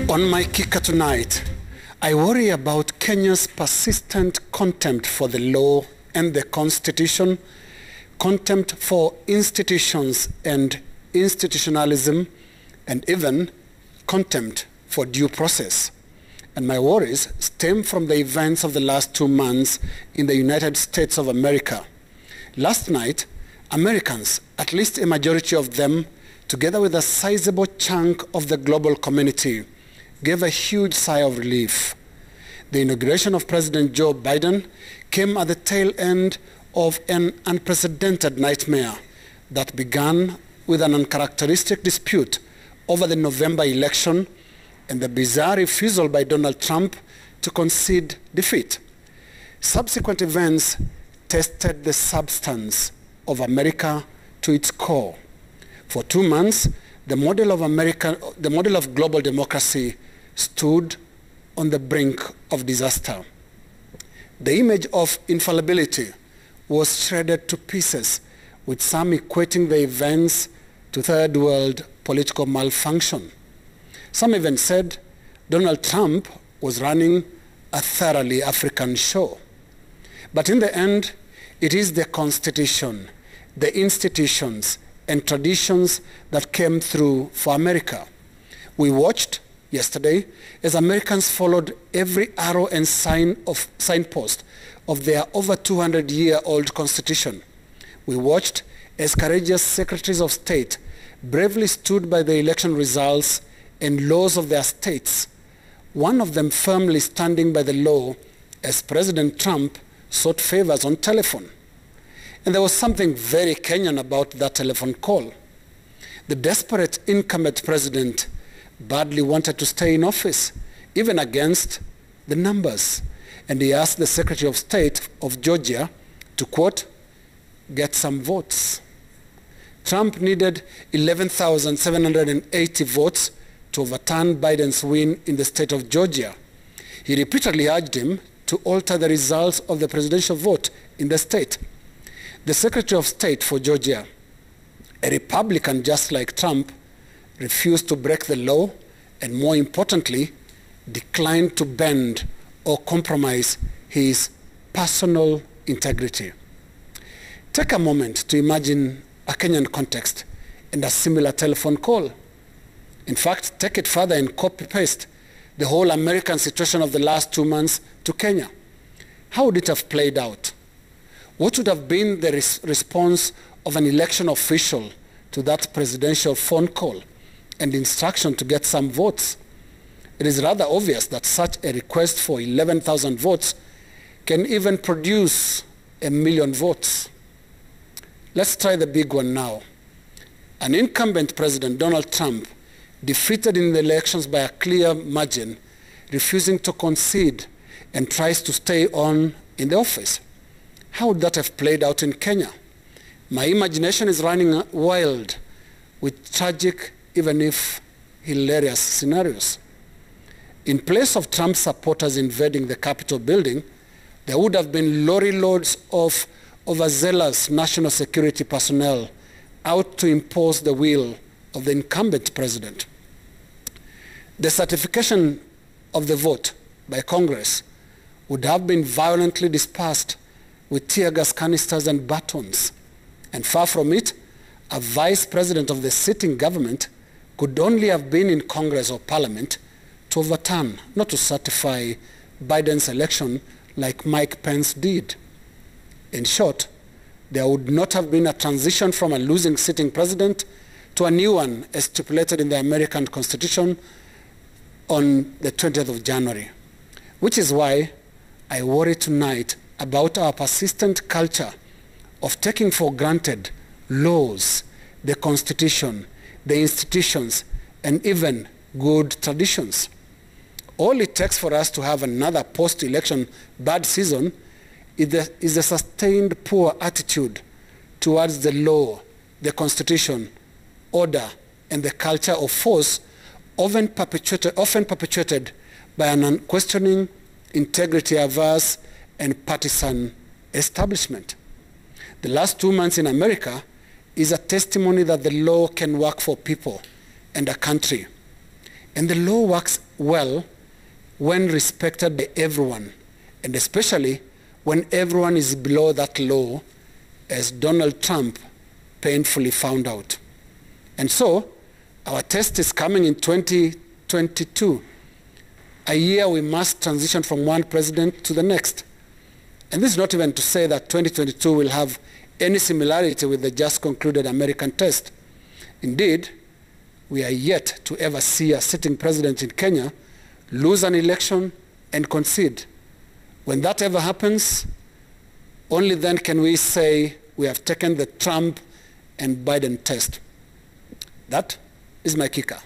On my kicker tonight, I worry about Kenya's persistent contempt for the law and the Constitution, contempt for institutions and institutionalism, and even contempt for due process. And my worries stem from the events of the last 2 months in the United States of America. Last night, Americans, at least a majority of them, together with a sizable chunk of the global community, gave a huge sigh of relief. The inauguration of President Joe Biden came at the tail end of an unprecedented nightmare that began with an uncharacteristic dispute over the November election and the bizarre refusal by Donald Trump to concede defeat. Subsequent events tested the substance of America to its core. For 2 months, the model of global democracy stood on the brink of disaster. The image of infallibility was shredded to pieces, with some equating the events to third world political malfunction. Some even said Donald Trump was running a thoroughly African show. But in the end, it is the Constitution, the institutions, and traditions that came through for America. We watched yesterday as Americans followed every arrow and signpost of their over 200-year-old Constitution. We watched as courageous secretaries of state bravely stood by the election results and laws of their states, one of them firmly standing by the law as President Trump sought favors on telephone. And there was something very Kenyan about that telephone call. The desperate incumbent president badly wanted to stay in office, even against the numbers. And he asked the Secretary of State of Georgia to, quote, get some votes. Trump needed 11,780 votes to overturn Biden's win in the state of Georgia. He repeatedly urged him to alter the results of the presidential vote in the state. The Secretary of State for Georgia, a Republican just like Trump, refused to break the law and, more importantly, declined to bend or compromise his personal integrity. Take a moment to imagine a Kenyan context and a similar telephone call. In fact, take it further and copy-paste the whole American situation of the last 2 months to Kenya. How would it have played out? What would have been the response of an election official to that presidential phone call and instruction to get some votes? It is rather obvious that such a request for 11,000 votes can even produce 1 million votes. Let's try the big one now. An incumbent president, Donald Trump, defeated in the elections by a clear margin, refusing to concede and tries to stay on in the office. How would that have played out in Kenya? My imagination is running wild with tragic, even if hilarious scenarios. In place of Trump supporters invading the Capitol building, there would have been lorry loads of overzealous national security personnel out to impose the will of the incumbent president. The certification of the vote by Congress would have been violently dispersed with tear gas canisters and batons. And far from it, a vice president of the sitting government could only have been in Congress or Parliament to overturn, not to certify Biden's election like Mike Pence did. In short, there would not have been a transition from a losing sitting president to a new one as stipulated in the American Constitution on the 20th of January, which is why I worry tonight about our persistent culture of taking for granted laws, the Constitution, the institutions, and even good traditions. All it takes for us to have another post-election bad season is a sustained poor attitude towards the law, the Constitution, order, and the culture of force often perpetuated by an unquestioning, integrity-averse, and partisan establishment. The last 2 months in America is a testimony that the law can work for people and a country. And the law works well when respected by everyone, and especially when everyone is below that law, as Donald Trump painfully found out. And so, our test is coming in 2022, a year we must transition from one president to the next. And this is not even to say that 2022 will have any similarity with the just concluded American test. Indeed, we are yet to ever see a sitting president in Kenya lose an election and concede. When that ever happens, only then can we say we have taken the Trump and Biden test. That is my kicker.